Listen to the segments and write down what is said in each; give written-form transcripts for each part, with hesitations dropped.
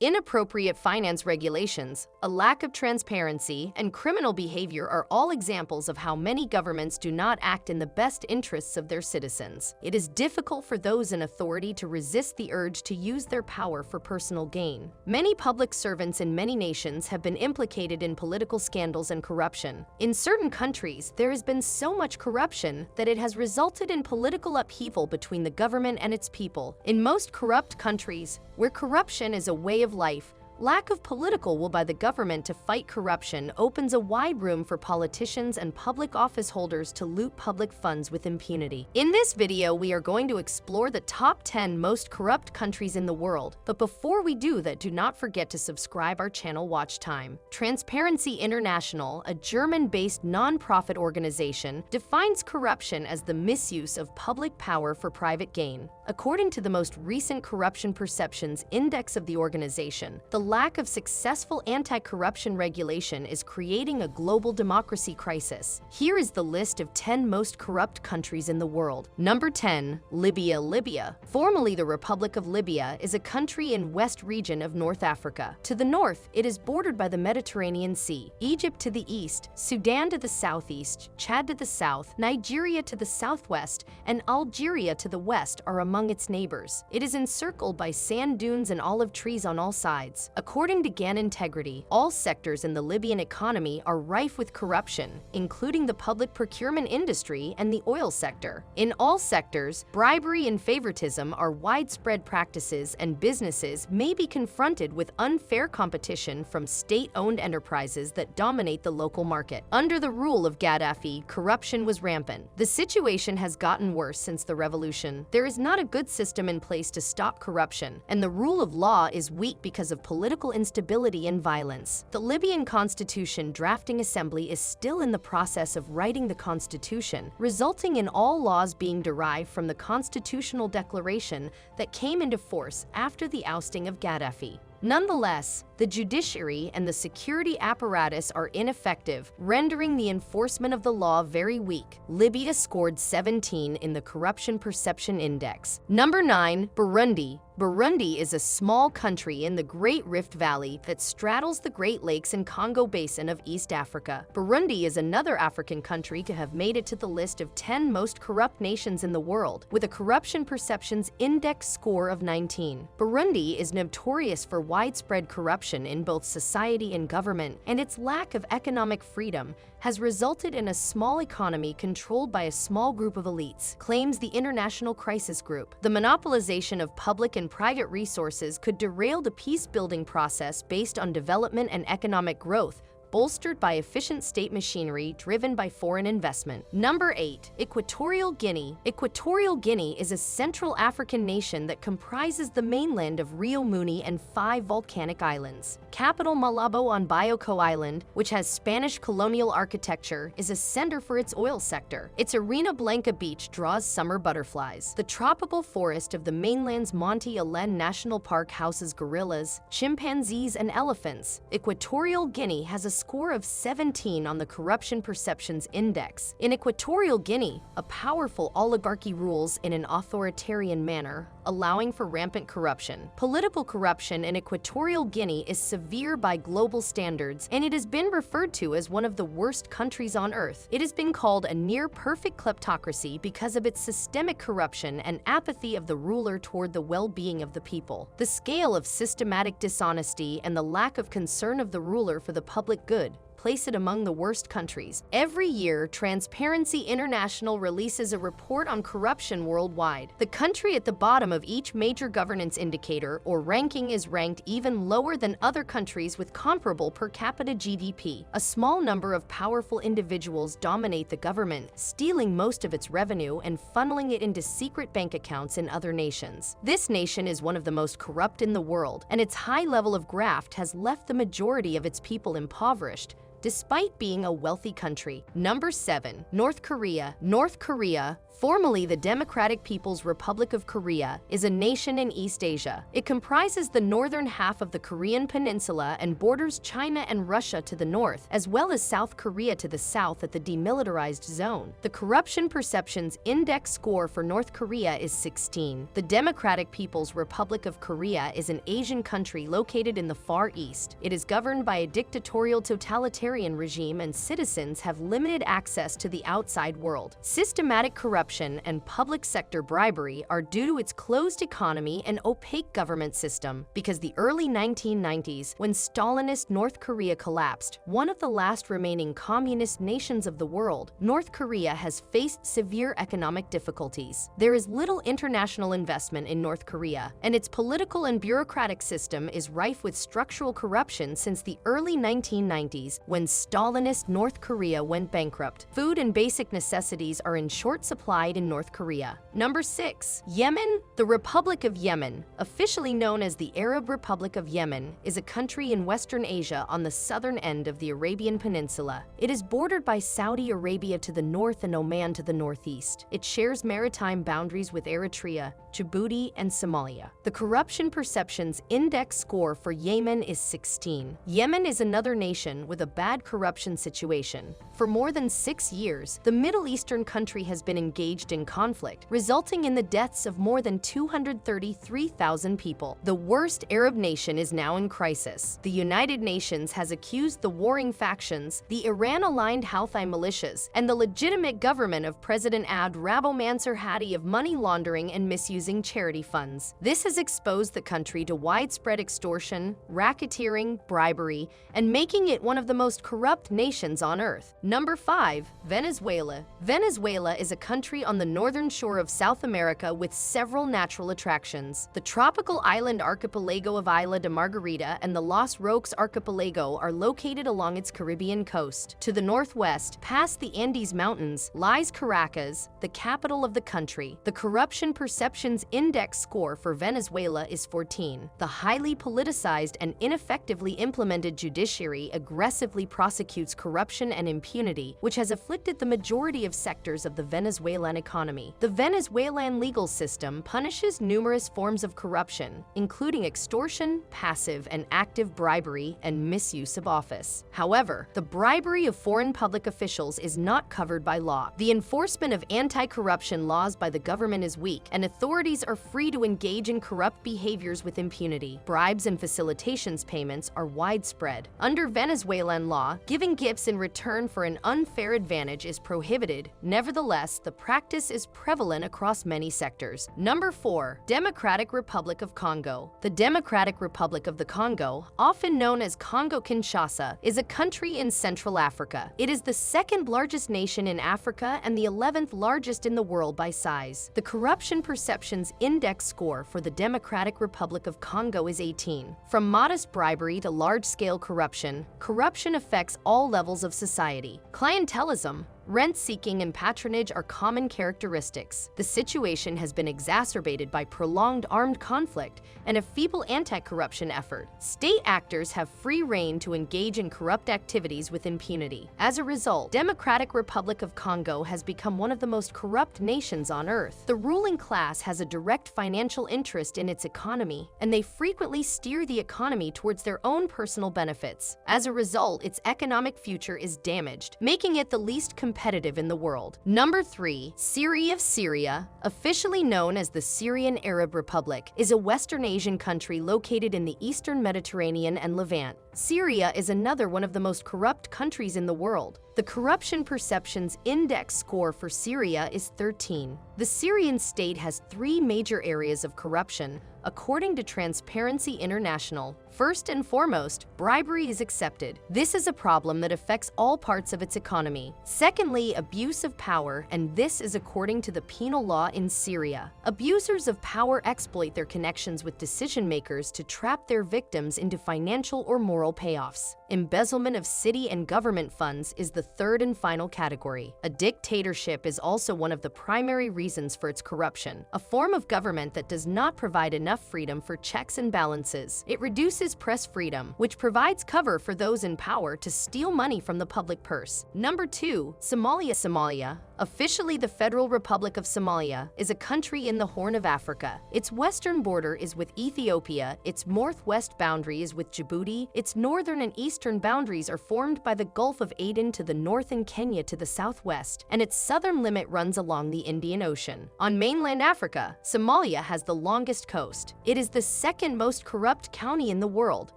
Inappropriate finance regulations, a lack of transparency, and criminal behavior are all examples of how many governments do not act in the best interests of their citizens. It is difficult for those in authority to resist the urge to use their power for personal gain. Many public servants in many nations have been implicated in political scandals and corruption. In certain countries, there has been so much corruption that it has resulted in political upheaval between the government and its people. In most corrupt countries, where corruption is a way of life, lack of political will by the government to fight corruption opens a wide room for politicians and public office holders to loot public funds with impunity. In this video, we are going to explore the top 10 most corrupt countries in the world. But before we do that, do not forget to subscribe our channel. Watch time. Transparency International, a German-based non-profit organization, defines corruption as the misuse of public power for private gain. According to the most recent Corruption Perceptions Index of the organization, the lack of successful anti-corruption regulation is creating a global democracy crisis. Here is the list of 10 most corrupt countries in the world. Number 10. Libya. Libya, formerly the Republic of Libya, is a country in west region of North Africa. To the north, it is bordered by the Mediterranean Sea, Egypt to the east, Sudan to the southeast, Chad to the south, Nigeria to the southwest, and Algeria to the west are among its neighbors. It is encircled by sand dunes and olive trees on all sides. According to GAN Integrity, all sectors in the Libyan economy are rife with corruption, including the public procurement industry and the oil sector. In all sectors, bribery and favoritism are widespread practices, and businesses may be confronted with unfair competition from state-owned enterprises that dominate the local market. Under the rule of Gaddafi, corruption was rampant. The situation has gotten worse since the revolution. There is not a good system in place to stop corruption, and the rule of law is weak because of political instability and violence. The Libyan Constitution Drafting Assembly is still in the process of writing the constitution, resulting in all laws being derived from the constitutional declaration that came into force after the ousting of Gaddafi. Nonetheless, the judiciary and the security apparatus are ineffective, rendering the enforcement of the law very weak. Libya scored 17 in the Corruption Perception Index. Number 9. Burundi. Burundi is a small country in the Great Rift Valley that straddles the Great Lakes and Congo Basin of East Africa. Burundi is another African country to have made it to the list of 10 most corrupt nations in the world, with a Corruption Perceptions Index score of 19. Burundi is notorious for widespread corruption in both society and government, and its lack of economic freedom has resulted in a small economy controlled by a small group of elites, claims the International Crisis Group. The monopolization of public and private resources could derail the peace-building process based on development and economic growth, bolstered by efficient state machinery driven by foreign investment. Number 8. Equatorial Guinea. Equatorial Guinea is a Central African nation that comprises the mainland of Rio Muni and 5 volcanic islands. Capital Malabo on Bioko Island, which has Spanish colonial architecture, is a center for its oil sector. Its Arena Blanca beach draws summer butterflies. The tropical forest of the mainland's Monte Alen National Park houses gorillas, chimpanzees, and elephants. Equatorial Guinea has a score of 17 on the Corruption Perceptions Index. In Equatorial Guinea, a powerful oligarchy rules in an authoritarian manner, allowing for rampant corruption. Political corruption in Equatorial Guinea is severe by global standards, and it has been referred to as one of the worst countries on earth. It has been called a near-perfect kleptocracy because of its systemic corruption and apathy of the ruler toward the well-being of the people. The scale of systematic dishonesty and the lack of concern of the ruler for the public good place it among the worst countries. Every year, Transparency International releases a report on corruption worldwide. The country at the bottom of each major governance indicator or ranking is ranked even lower than other countries with comparable per capita GDP. A small number of powerful individuals dominate the government, stealing most of its revenue and funneling it into secret bank accounts in other nations. This nation is one of the most corrupt in the world, and its high level of graft has left the majority of its people impoverished, despite being a wealthy country. Number 7. North Korea. North Korea, Formerly the Democratic People's Republic of Korea, is a nation in East Asia. It comprises the northern half of the Korean peninsula and borders China and Russia to the north, as well as South Korea to the south at the demilitarized zone. The Corruption Perceptions Index score for North Korea is 16. The Democratic People's Republic of Korea is an Asian country located in the Far East. It is governed by a dictatorial totalitarian regime and citizens have limited access to the outside world. Systematic corruption and public sector bribery are due to its closed economy and opaque government system. Because the early 1990s, when Stalinist North Korea collapsed, one of the last remaining communist nations of the world, North Korea has faced severe economic difficulties. There is little international investment in North Korea, and its political and bureaucratic system is rife with structural corruption since the early 1990s, when Stalinist North Korea went bankrupt. Food and basic necessities are in short supply in North Korea. Number 6. Yemen. The Republic of Yemen, officially known as the Arab Republic of Yemen, is a country in Western Asia on the southern end of the Arabian Peninsula. It is bordered by Saudi Arabia to the north and Oman to the northeast. It shares maritime boundaries with Eritrea, Djibouti, and Somalia. The Corruption Perceptions Index score for Yemen is 16. Yemen is another nation with a bad corruption situation. For more than 6 years, the Middle Eastern country has been engaged in conflict, resulting in the deaths of more than 233,000 people. The worst Arab nation is now in crisis. The United Nations has accused the warring factions, the Iran-aligned Houthi militias, and the legitimate government of President Abd Rabbo Mansur Hadi of money laundering and misusing charity funds. This has exposed the country to widespread extortion, racketeering, bribery, and making it one of the most corrupt nations on earth. Number 5. Venezuela. Venezuela is a country on the northern shore of South America with several natural attractions. The tropical island archipelago of Isla de Margarita and the Los Roques archipelago are located along its Caribbean coast. To the northwest, past the Andes Mountains, lies Caracas, the capital of the country. The Corruption Perceptions Index score for Venezuela is 14. The highly politicized and ineffectively implemented judiciary aggressively prosecutes corruption and impunity, which has afflicted the majority of sectors of the Venezuelan economy. The Venezuelan legal system punishes numerous forms of corruption, including extortion, passive and active bribery, and misuse of office. However, the bribery of foreign public officials is not covered by law. The enforcement of anti-corruption laws by the government is weak, and authorities are free to engage in corrupt behaviors with impunity. Bribes and facilitations payments are widespread. Under Venezuelan law, giving gifts in return for an unfair advantage is prohibited. Nevertheless, the practice is prevalent across many sectors. Number 4. Democratic Republic of Congo. The Democratic Republic of the Congo, often known as Congo-Kinshasa, is a country in Central Africa. It is the second largest nation in Africa and the 11th largest in the world by size. The Corruption Perceptions Index score for the Democratic Republic of Congo is 18. From modest bribery to large-scale corruption, corruption affects all levels of society. Clientelism, rent-seeking, and patronage are common characteristics. The situation has been exacerbated by prolonged armed conflict and a feeble anti-corruption effort. State actors have free rein to engage in corrupt activities with impunity. As a result, Democratic Republic of Congo has become one of the most corrupt nations on earth. The ruling class has a direct financial interest in its economy, and they frequently steer the economy towards their own personal benefits. As a result, its economic future is damaged, making it the least competitive in the world. Number 3. Syria, officially known as the Syrian Arab Republic, is a Western Asian country located in the Eastern Mediterranean and Levant. Syria is another one of the most corrupt countries in the world. The Corruption Perceptions Index score for Syria is 13. The Syrian state has 3 major areas of corruption, according to Transparency International. First and foremost, bribery is accepted. This is a problem that affects all parts of its economy. Secondly, abuse of power, and this is according to the penal law in Syria. Abusers of power exploit their connections with decision makers to trap their victims into financial or moral payoffs. Embezzlement of city and government funds is the third and final category. A dictatorship is also one of the primary reasons for its corruption, a form of government that does not provide enough enough freedom for checks and balances. It reduces press freedom, which provides cover for those in power to steal money from the public purse. Number 2. Somalia, officially the Federal Republic of Somalia, is a country in the Horn of Africa. Its western border is with Ethiopia, its northwest boundary is with Djibouti, its northern and eastern boundaries are formed by the Gulf of Aden to the north and Kenya to the southwest, and its southern limit runs along the Indian Ocean. On mainland Africa, Somalia has the longest coast. It is the second most corrupt county in the world.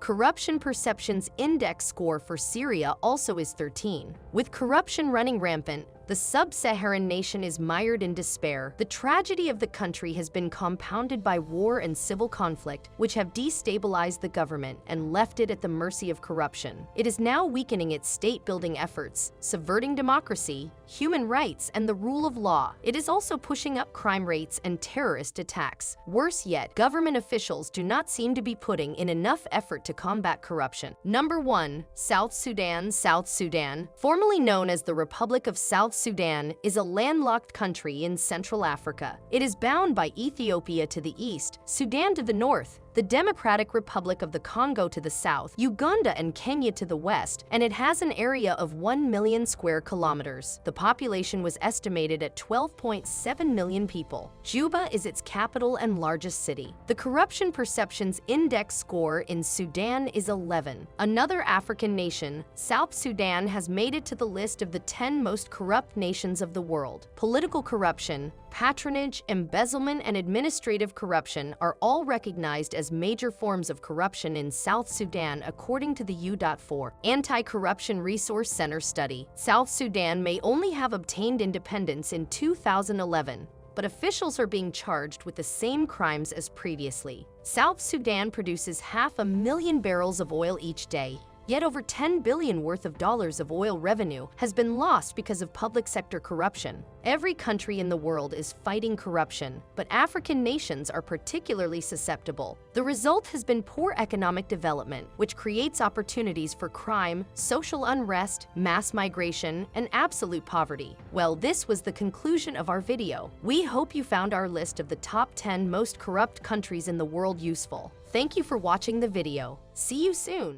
Corruption Perceptions Index score for Syria also is 13. With corruption running rampant, the sub-Saharan nation is mired in despair. The tragedy of the country has been compounded by war and civil conflict, which have destabilized the government and left it at the mercy of corruption. It is now weakening its state-building efforts, subverting democracy, human rights, and the rule of law. It is also pushing up crime rates and terrorist attacks. Worse yet, government officials do not seem to be putting in enough effort to combat corruption. Number 1. South Sudan. South Sudan, formerly known as the Republic of South Sudan, is a landlocked country in Central Africa. It is bound by Ethiopia to the east, Sudan to the north, the Democratic Republic of the Congo to the south, Uganda and Kenya to the west, and it has an area of 1 million square kilometers. The population was estimated at 12.7 million people. Juba is its capital and largest city. The Corruption Perceptions Index score in Sudan is 11. Another African nation, South Sudan, has made it to the list of the 10 most corrupt nations of the world. Political corruption, patronage, embezzlement, and administrative corruption are all recognized as major forms of corruption in South Sudan according to the U.4 Anti-Corruption Resource Center study. South Sudan may only have obtained independence in 2011, but officials are being charged with the same crimes as previously. South Sudan produces 500,000 barrels of oil each day, yet over $10 billion worth of oil revenue has been lost because of public sector corruption. Every country in the world is fighting corruption, but African nations are particularly susceptible. The result has been poor economic development, which creates opportunities for crime, social unrest, mass migration, and absolute poverty. Well, this was the conclusion of our video. We hope you found our list of the top 10 most corrupt countries in the world useful. Thank you for watching the video. See you soon.